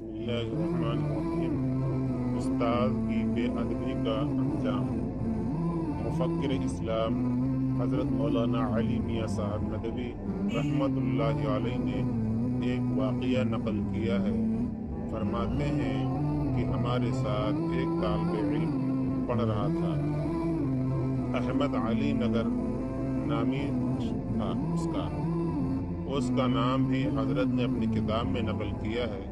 बिस्मिल्लाहिर्रहमानिर्रहीम। उस्ताद की बेअदबी का अंजाम। मुफक्किर इस्लाम हज़रत मौलाना अली मियाँ साहब नदवी रहमतुल्लाहि अलैह ने एक वाक़या नक़ल किया है। फरमाते हैं कि हमारे साथ एक तालिब इल्म पढ़ रहा था। अहमद अली नगर नामी था उसका नाम भी हजरत ने अपनी किताब में नकल किया है।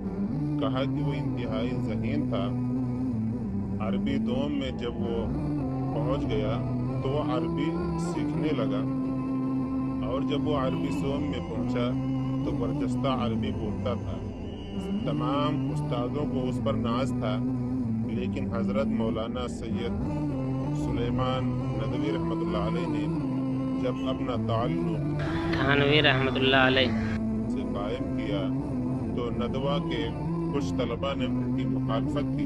कहा कि वो इंतहाई ज़हीन था। अरबी दोम में जब वो पहुंच गया तो वो अरबी सीखने लगा, और जब वो अरबी सोम में पहुंचा तो बरजस्ता अरबी बोलता था। तमाम उस्तादों को उस पर नाज था, लेकिन हजरत मौलाना सैयद सुलेमान नदवी रहमतुल्लाह अलैह ने जब अपना ताल्लुक थानवी रहमतुल्लाह अलैह से कायम किया तो नदवा के कुछ तलबा ने उनकी मुखालफत की।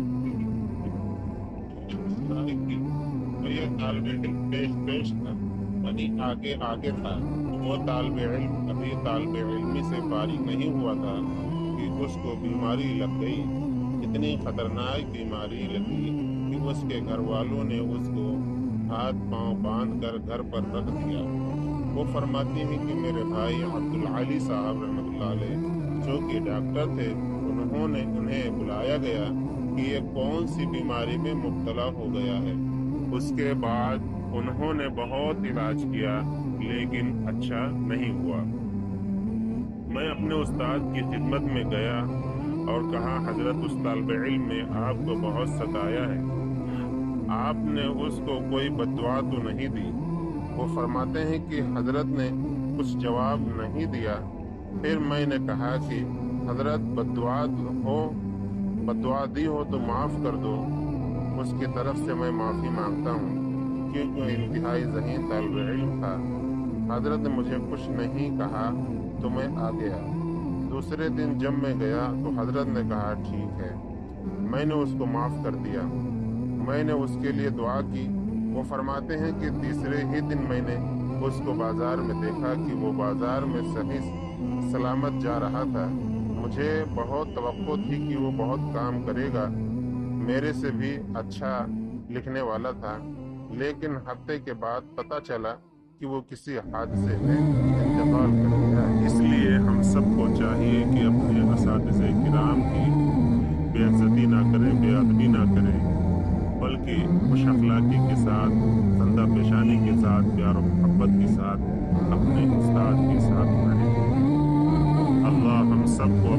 तो ये तालिब इल्म पेश था, यानी आगे था। वो तालिब इल्म अभी तालिब इल्मी से फारिग नहीं हुआ था कि उसको बीमारी लग गई। इतनी खतरनाक बीमारी लगी कि उसके घर वालों ने उसको हाथ पांव बांध कर घर पर रख दिया। वो फरमाती हैं कि मेरे भाई अब्दुल अली साहब रहमतुल्लाह अलैह जो कि डॉक्टर थे, उन्हें बुलाया गया कि ये कौन सी बीमारी में मुब्तला हो गया है। उसके बाद उन्होंने बहुत इलाज किया, लेकिन अच्छा नहीं हुआ। मैं अपने उस्ताद की खिदमत में गया और कहा, हजरत उस तालिब इल्म ने आपको बहुत सताया है, आपने उसको कोई बद्दुआ तो नहीं दी? वो फरमाते हैं कि हजरत ने कुछ जवाब नहीं दिया। फिर मैंने कहा कि हजरत बद्दुआ दी हो तो माफ़ कर दो, उसकी तरफ से मैं माफ़ी मांगता हूँ, क्योंकि इंतहाई ज़हीन तालिब इल्म था। हजरत ने मुझे कुछ नहीं कहा तो मैं आ गया। दूसरे दिन जब मैं गया तो हजरत ने कहा, ठीक है। मैंने उसको माफ़ कर दिया। मैंने उसके लिए दुआ की। वो फरमाते हैं कि तीसरे ही दिन मैंने उसको बाजार में देखा कि वो बाजार में सही सलामत जा रहा था। मुझे बहुत तवक्को थी कि वो बहुत काम करेगा, मेरे से भी अच्छा लिखने वाला था, लेकिन हफ्ते के बाद पता चला कि वो किसी हादसे में इंतकाल कर गया। इसलिए हम सबको चाहिए कि अपने असातिज़े किराम की बेइज्जती ना करें, बेअदबी ना करें, बल्कि खुश अखलाकी के साथ, बंदा पेशानी के साथ, प्यार और मोहब्बत के साथ अपने उस्ताद के साथ रहें। अल्लाह हम सबको